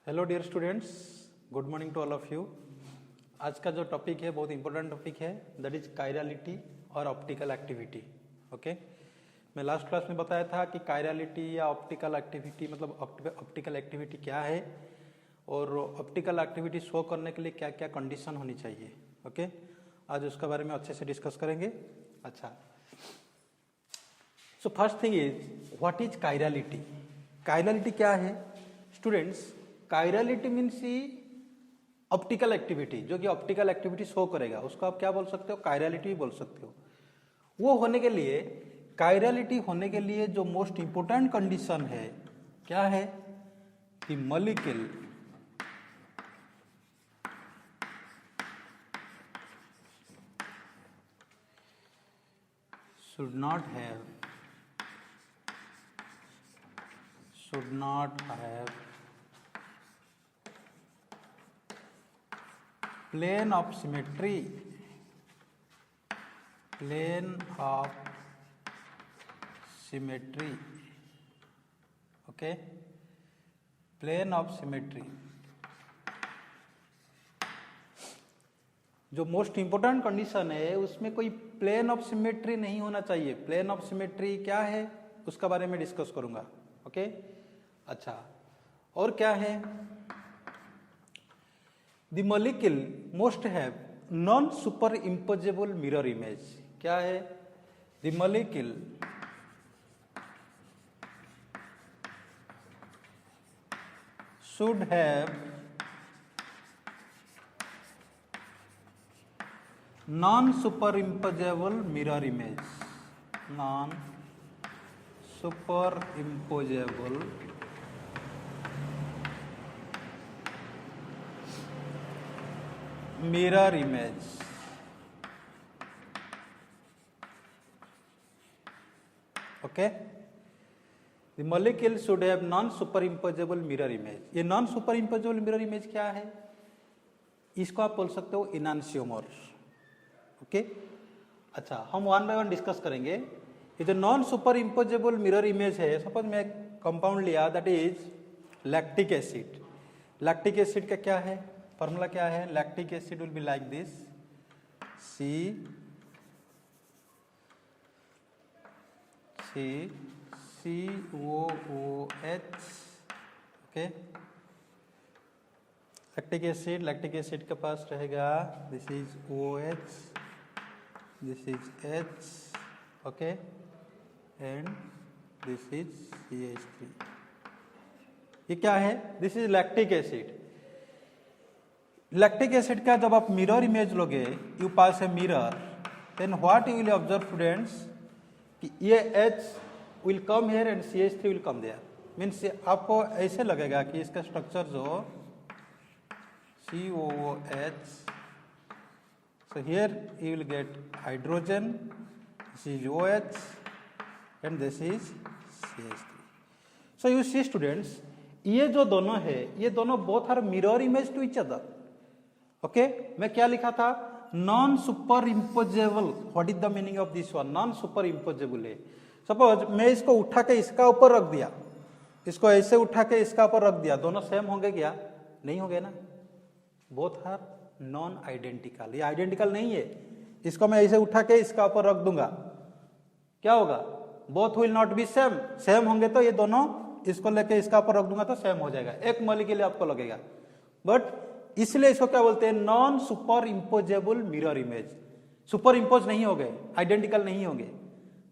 Hello dear students, good morning to all of you. आज का जो टॉपिक है बहुत इंपॉर्टेंट टॉपिक है, दैट इज कायरलिटी और ऑप्टिकल एक्टिविटी। ओके, मैं लास्ट क्लास में बताया था कि कायरलिटी या ऑप्टिकल एक्टिविटी मतलब ऑप्टिकल एक्टिविटी क्या है और ऑप्टिकल एक्टिविटी शो करने के लिए क्या क्या कंडीशन होनी चाहिए। ओके, आज उसके बारे में अच्छे से डिस्कस करेंगे। अच्छा, so first thing is what is chirality. Chirality क्या है स्टूडेंट्स? कायरलिटी मीन्स ही ऑप्टिकल एक्टिविटी, जो कि ऑप्टिकल एक्टिविटी शो करेगा उसको आप क्या बोल सकते हो? कायरलिटी भी बोल सकते हो। वो होने के लिए, कायरलिटी होने के लिए जो मोस्ट इंपोर्टेंट कंडीशन है क्या है? The molecule should not have plane of symmetry, okay, plane of symmetry। जो मोस्ट इंपोर्टेंट कंडीशन है उसमें कोई प्लेन ऑफ सिमेट्री नहीं होना चाहिए। प्लेन ऑफ सिमेट्री क्या है उसका बारे में डिस्कस करूंगा। ओके, अच्छा, और क्या है? The molecule most have non super imposable mirror image. क्या है? The molecule should have non super imposable mirror image. Non super imposable mirror image। okay, the molecule should have non superimposable mirror image। ये non superimposable mirror image क्या है? इसको आप बोल सकते हो इनांशियोमर। ओके, अच्छा, हम वन बाय वन डिस्कस करेंगे। ये जो non super imposable mirror image है, सपोज मैं कंपाउंड लिया that is lactic acid. Lactic acid का क्या है फॉर्मूला? क्या है? Lactic acid will be like this, COOH। Okay, lactic acid के पास रहेगा this is OH, this is H, okay, and this is CH3। ये क्या है? This is lactic acid. Lactic acid का जब आप मिरर इमेज लोगे, you pass a mirror, then what you will observe students कि ये H will come here and CH3 will come there. Means आपको ऐसे लगेगा कि इसका स्ट्रक्चर जो COOH, so here you will get hydrogen, this is OH and this is CH3। so you see students, ये जो दोनों है, ये दोनों both are mirror image to each other। Okay, मैं क्या लिखा था? Non super imposable. What is the meaning of this one? Non super imposable है। सपोज मैं इसको उठा के इसका ऊपर रख दिया, इसको ऐसे उठा के इसका ऊपर रख दिया, दोनों सेम होंगे क्या? नहीं होंगे ना, बोथ आर नॉन आइडेंटिकल। ये आइडेंटिकल नहीं है। इसको मैं ऐसे उठा के इसका ऊपर रख दूंगा, क्या होगा? Both will not be same. Same होंगे तो ये दोनों, इसको लेके इसका ऊपर रख दूंगा तो सेम हो जाएगा, एक मॉलिक्यूल आपको लगेगा। बट इसलिए इसको क्या बोलते हैं? Non super imposable mirror image. Super impose नहीं होंगे, आइडेंटिकल नहीं होंगे।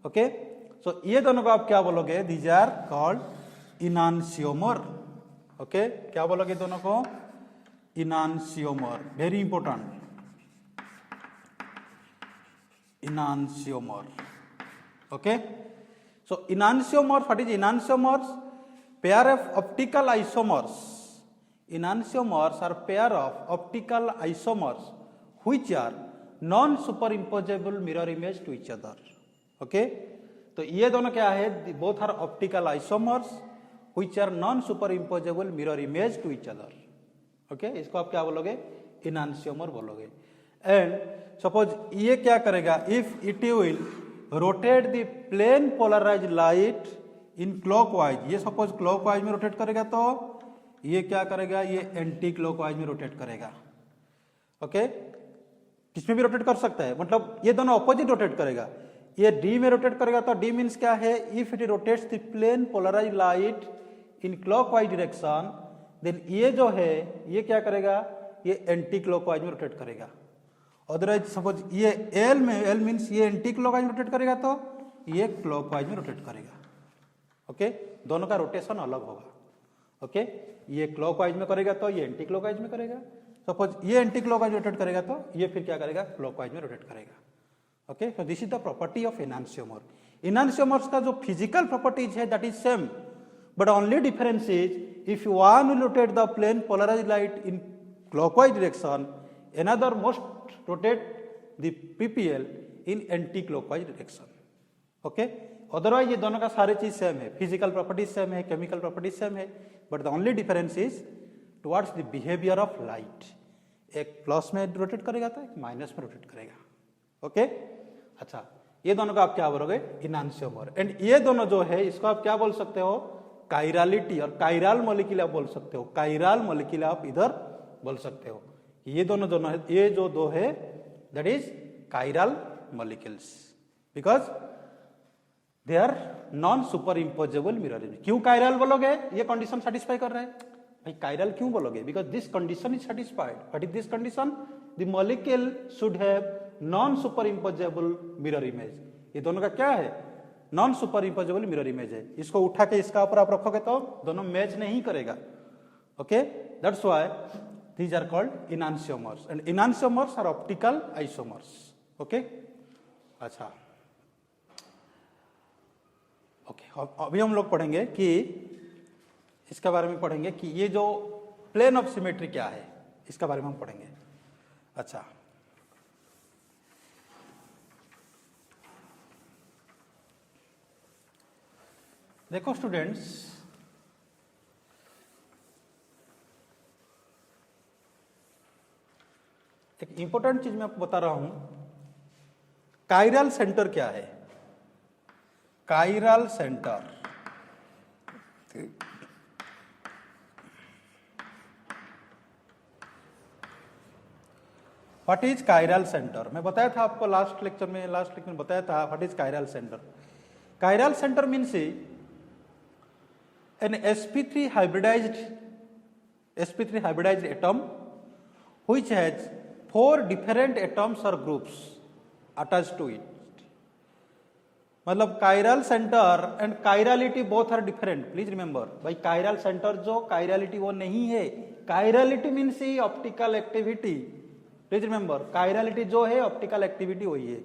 ओके, सो ये दोनों को आप क्या बोलोगे? These are called enantiomer. Okay, क्या बोलोगे दोनों को? Enantiomer. Very important, enantiomer. Okay, so enantiomers, what is enantiomers? Pair of optical isomers. Enantiomers are pair of optical isomers which are non-superimposable mirror image to each other। Okay, तो ये दोनों क्या है? Both are optical isomers which are non-superimposable mirror image to each other। Okay, इसको आप क्या बोलोगे? Enantiomer बोलोगे। And suppose ये क्या करेगा? If it will rotate the plane polarized light in clockwise, ये suppose clockwise में rotate करेगा तो ये क्या करेगा, ये एंटी क्लॉकवाइज में रोटेट करेगा। ओके, किसमें भी रोटेट कर सकता है, मतलब ये दोनों ऑपोजिट रोटेट करेगा। ये डी में रोटेट करेगा तो डी मीन्स क्या है, if it rotates the plane polarise light in clockwise direction, then ये जो है ये क्या करेगा, ये एंटी क्लॉकवाइज में रोटेट करेगा। अदरवाइज सपोज ये एल में, एल मीन्स ये एंटी क्लॉकवाइज में रोटेट करेगा तो ये क्लॉकवाइज में रोटेट करेगा। ओके, दोनों का रोटेशन अलग होगा। ओके, ये क्लॉकवाइज में करेगा तो ये एंटी क्लॉकवाइज में करेगा। सपोज ये एंटी क्लॉकवाइज रोटेट करेगा तो ये फिर क्या करेगा, क्लॉकवाइज में रोटेट करेगा। Okay, so this is the property of enantiomer. Enantiomers का जो फिजिकल प्रॉपर्टीज है that is same, but only difference is if one will rotate the plane polarised light in clockwise direction, another must rotate the PPL in anti clockwise direction. Okay, otherwise ये दोनों का सारे चीज same है, physical properties same है, chemical properties same है, but the only difference is towards the behaviour of light. एक plus में रोटेट करेगा तो एक माइनस में रोटेट करेगा। ओके, अच्छा, ये दोनों का आप क्या बोलोगे, एनांसियोमर। एंड ये दोनों जो है इसको आप क्या बोल सकते हो, काइरालिटी और काइराल मॉलिक्यूल आप बोल सकते हो। काइराल मॉलिक्यूल आप इधर बोल सकते हो। ये दोनों जो है, ये जो दो है that is chiral molecules, because they are non super imposable mirror image. क्यों काइराल बोलोगे, ये कंडीशन सेटिस्फाई कर रहे हैं भाई। काइराल क्यों बोलोगे, because this condition is satisfied. What is this condition, the molecule should have non super imposable mirror image. ये दोनों का क्या है, non super imposable mirror image है। इसको उठा के इसका ऊपर आप रखोगे तो दोनों मैच नहीं करेगा। Okay, that's why these are called enantiomers and enantiomers are optical isomers. Okay, अच्छा, ओके, अभी हम लोग पढ़ेंगे कि इसके बारे में पढ़ेंगे कि ये जो प्लेन ऑफ सिमेट्री क्या है, इसके बारे में हम पढ़ेंगे। अच्छा, देखो स्टूडेंट्स, एक इंपॉर्टेंट चीज मैं आपको बता रहा हूं, काइरल सेंटर क्या है। Chiral centre, what is chiral centre, मैं बताया था आपको लास्ट लेक्चर में बताया था what is chiral centre. Chiral centre means an sp3 hybridized atom which has 4 different atoms or groups attached to it. मतलब chiral centre and chirality both are different. Please remember भाई, chiral centre जो chirality वो नहीं है। Chirality means ही optical activity. Please remember, chirality जो है optical activity वही है,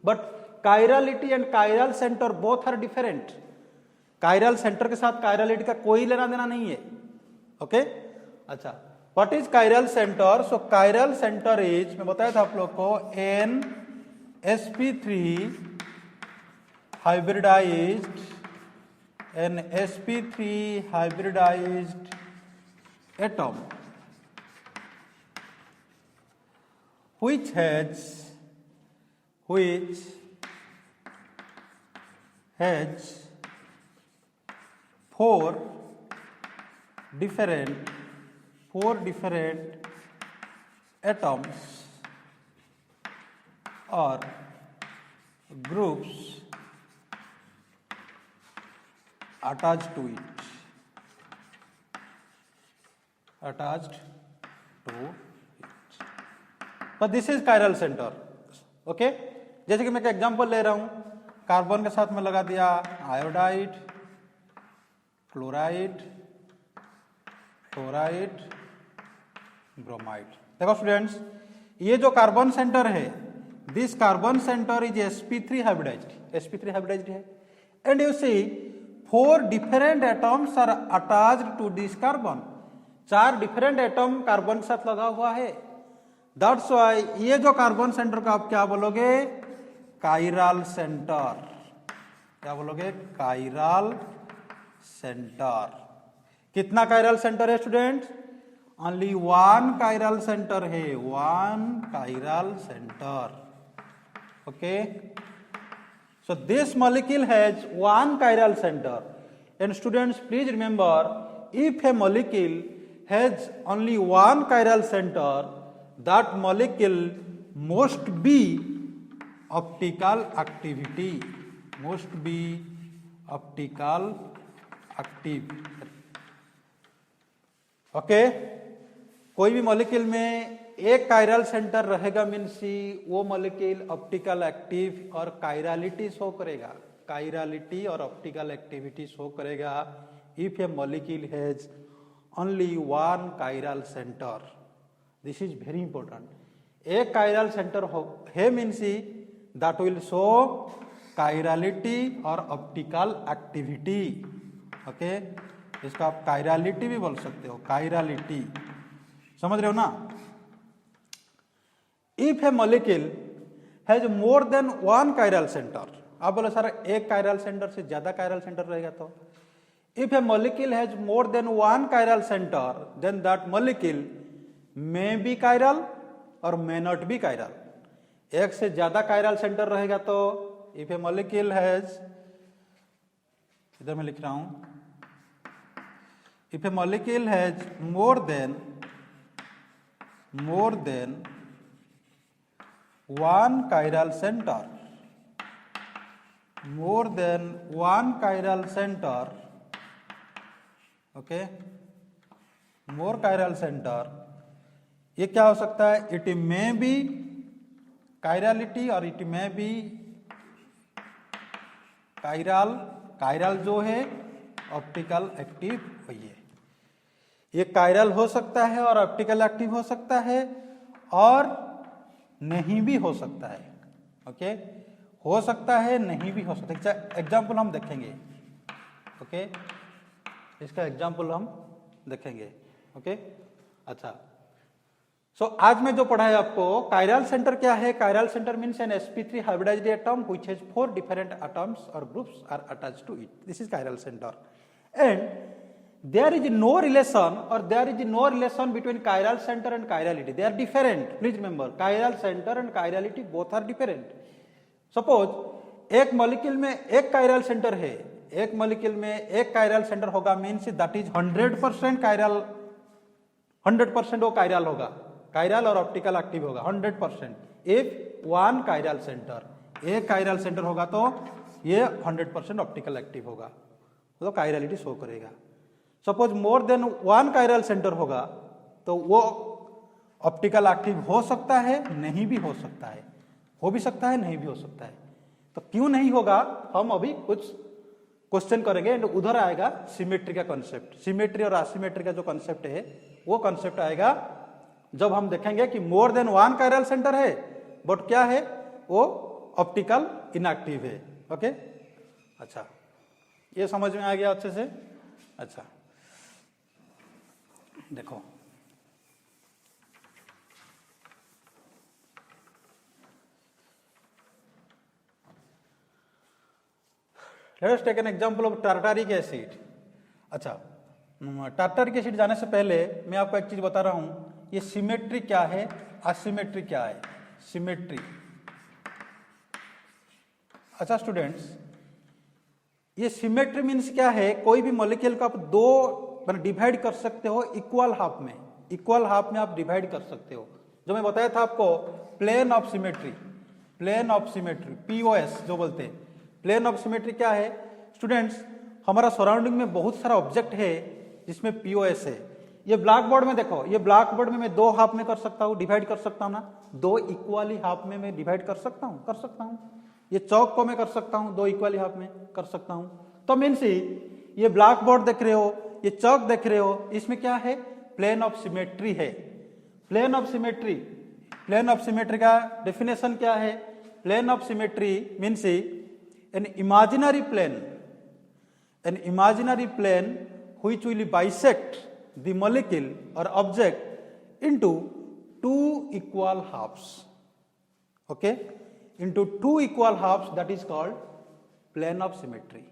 but chirality and chiral centre both are different. Chiral centre के साथ काइरालिटी का कोई लेना देना नहीं है। ओके, अच्छा, what is chiral centre. So chiral centre is, मैं बताया था आप लोग को, N sp3 hybridized atom which has 4 different atoms or groups attached to it. So this is chiral center. Okay, जैसे कि मैं एक एग्जांपल ले रहा हूं, कार्बन के साथ में लगा दिया आयोडाइड, क्लोराइड, ब्रोमाइड। देखो स्टूडेंट्स, ये जो कार्बन सेंटर है, this carbon centre is sp3 hybridised है, and you see 4 different atoms are attached to this carbon. 4 different atom carbon के साथ लगा हुआ है। दैट्स व्हाई ये जो कार्बन सेंटर का आप क्या बोलोगे, काइरल सेंटर। क्या बोलोगे, काइरल सेंटर। कितना काइरल सेंटर है स्टूडेंट्स, ओनली 1 काइरल सेंटर है, 1 chiral centre. Okay, so this molecule has 1 chiral center, and students please remember, if a molecule has only one chiral center, that molecule must be optical activity, must be optical active. Okay कोई भी molecule में एक chiral centre रहेगा means वो molecule optical active और कायरालिटी show करेगा, कायरालिटी और optical activity show करेगा if a molecule has only one chiral centre. This is very important. एक कायरल सेंटर है मीन्स दैट विल शो कायरालिटी और ऑप्टिकल एक्टिविटी. ओके इसका आप कायरालिटी भी बोल सकते हो, कायरालिटी. समझ रहे हो ना. If a molecule has more than one chiral centre, आप बोले सर एक कायरल सेंटर से ज्यादा कायरल सेंटर रहेगा तो if a molecule has more than one chiral centre then that molecule may be chiral और मे नॉट बी कायरल. एक से ज्यादा कायरल सेंटर रहेगा तो इफ ए मॉलिक्यूल हैज, इधर मैं लिख रहा हूं, if a molecule has more than one chiral center, more than one chiral center, okay, more chiral center, ये क्या हो सकता है? इट मे बी कायरालिटी और it may be chiral. Chiral जो है ऑप्टिकल एक्टिव हुई है. ये कायरल हो सकता है और ऑप्टिकल एक्टिव हो सकता है और नहीं भी हो सकता है. ओके हो सकता है नहीं भी हो सकता है. एग्जाम्पल हम देखेंगे. ओके इसका एग्जाम्पल हम देखेंगे. ओके अच्छा आज में जो पढ़ा है आपको कायरल सेंटर क्या है. Chiral centre means an sp3 hybridised atom which has 4 different atoms और groups are attached to it. This is chiral centre. And there is no relation or there is no relation between chiral center and chirality. They are different. Please remember chiral center and chirality both are different. Suppose एक molecule में एक chiral centre है, एक molecule में एक chiral centre होगा means that is 100% chiral, 100% वो chiral होगा, कायरल और ऑप्टिकल एक्टिव होगा 100%. इफ वन कायरल सेंटर, एक कायरल सेंटर होगा तो ये 100% ऑप्टिकल एक्टिव होगा, तो कायरालिटी शो करेगा. सपोज मोर देन वन कायरल सेंटर होगा तो वो ऑप्टिकल एक्टिव हो सकता है, नहीं भी हो सकता है, हो भी सकता है, नहीं भी हो सकता है. तो क्यों नहीं होगा हम अभी कुछ क्वेश्चन करेंगे एंड उधर आएगा सिमेट्री का कॉन्सेप्ट. सिमेट्री और एसिमेट्री का जो कॉन्सेप्ट है वो कॉन्सेप्ट आएगा जब हम देखेंगे कि मोर देन वन कायरल सेंटर है बट क्या है वो ऑप्टिकल इनएक्टिव है. ओके अच्छा ये समझ में आ गया अच्छे से. अच्छा देखो let us take an example of tartaric acid. अच्छा टार्टारिक एसिड जाने से पहले मैं आपको एक चीज बता रहा हूं, ये सिमेट्री क्या है, असिमेट्री क्या है. सिमेट्री, अच्छा स्टूडेंट्स ये सिमेट्री मीन्स क्या है, कोई भी मॉलिक्यूल को आप दो डिवाइड कर सकते हो इक्वल हाफ में, इक्वल हाफ में आप डिवाइड कर सकते हो. जो मैं बताया था आपको plane of symmetry, plane of symmetry POS जो बोलते हैं. प्लेन ऑफ सिमेट्री क्या है स्टूडेंट्स, हमारा सराउंडिंग में बहुत सारा ऑब्जेक्ट है जिसमें पीओएस है. ये ब्लैक बोर्ड में देखो, ये ब्लैक बोर्ड में मैं दो हाफ में कर सकता हूँ, डिवाइड कर सकता हूँ ना, दो इक्वली हाफ में मैं डिवाइड कर सकता हूँ, कर सकता हूँ. ये चौक को मैं कर सकता हूँ दो इक्वली हाफ में कर सकता हूँ. तो मीन्स ये ब्लैक बोर्ड देख रहे हो, ये चौक देख रहे हो, इसमें क्या है प्लेन ऑफ सिमेट्री है. Plane of symmetry, plane of symmetry का डेफिनेशन क्या है. Plane of symmetry means an imaginary plane, an imaginary plane which will bisect the molecule और object into two equal halves. Okay into two equal halves, that is called plane of symmetry.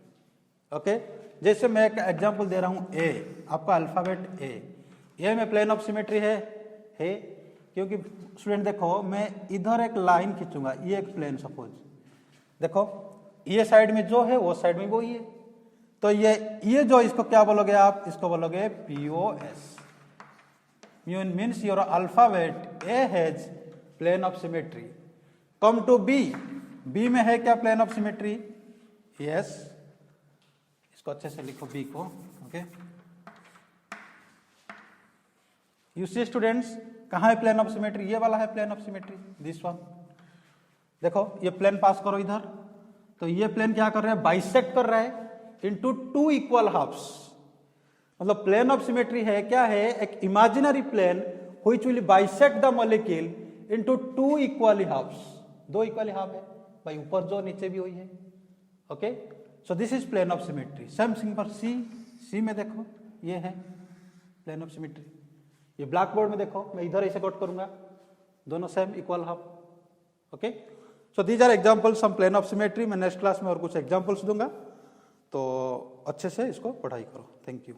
Okay जैसे मैं एक example दे रहा हूं ए, आपका alphabet ए में plane of symmetry है क्योंकि स्टूडेंट देखो मैं इधर एक लाइन खींचूंगा, ये एक प्लेन सपोज देखो ये साइड में जो है वो साइड में वो ही है, तो ये जो इसको क्या बोलोगे आप, इसको बोलोगे POS. means your alphabet A has plane of symmetry. Come to B. B में है क्या plane of symmetry? Yes. इसको अच्छे से लिखो B को. Okay. You see students, कहाँ है plane of symmetry? ये वाला है plane of symmetry. This one. देखो ये प्लेन पास करो इधर, तो ये प्लेन क्या कर रहा है? बाइसेक्ट कर रहा है इनटू टू इक्वल हाफ्स. मतलब प्लेन ऑफ सिमेट्री है क्या है? एक imaginary plane which will bisect the molecule into two equally halves. दो इक्वली हाफ है भाई, ऊपर जो नीचे भी हुई है. Okay, so this is plane of symmetry. Same thing for C. C में देखो ये है प्लेन ऑफ सिमेट्री. ये ब्लैक बोर्ड में देखो, मैं इधर ऐसे कोट करूंगा, दोनों same equal half. Okay, so these are examples some plane of symmetry. मैं नेक्स्ट क्लास में और कुछ एग्जाम्पल्स दूंगा, तो अच्छे से इसको पढ़ाई करो. Thank you.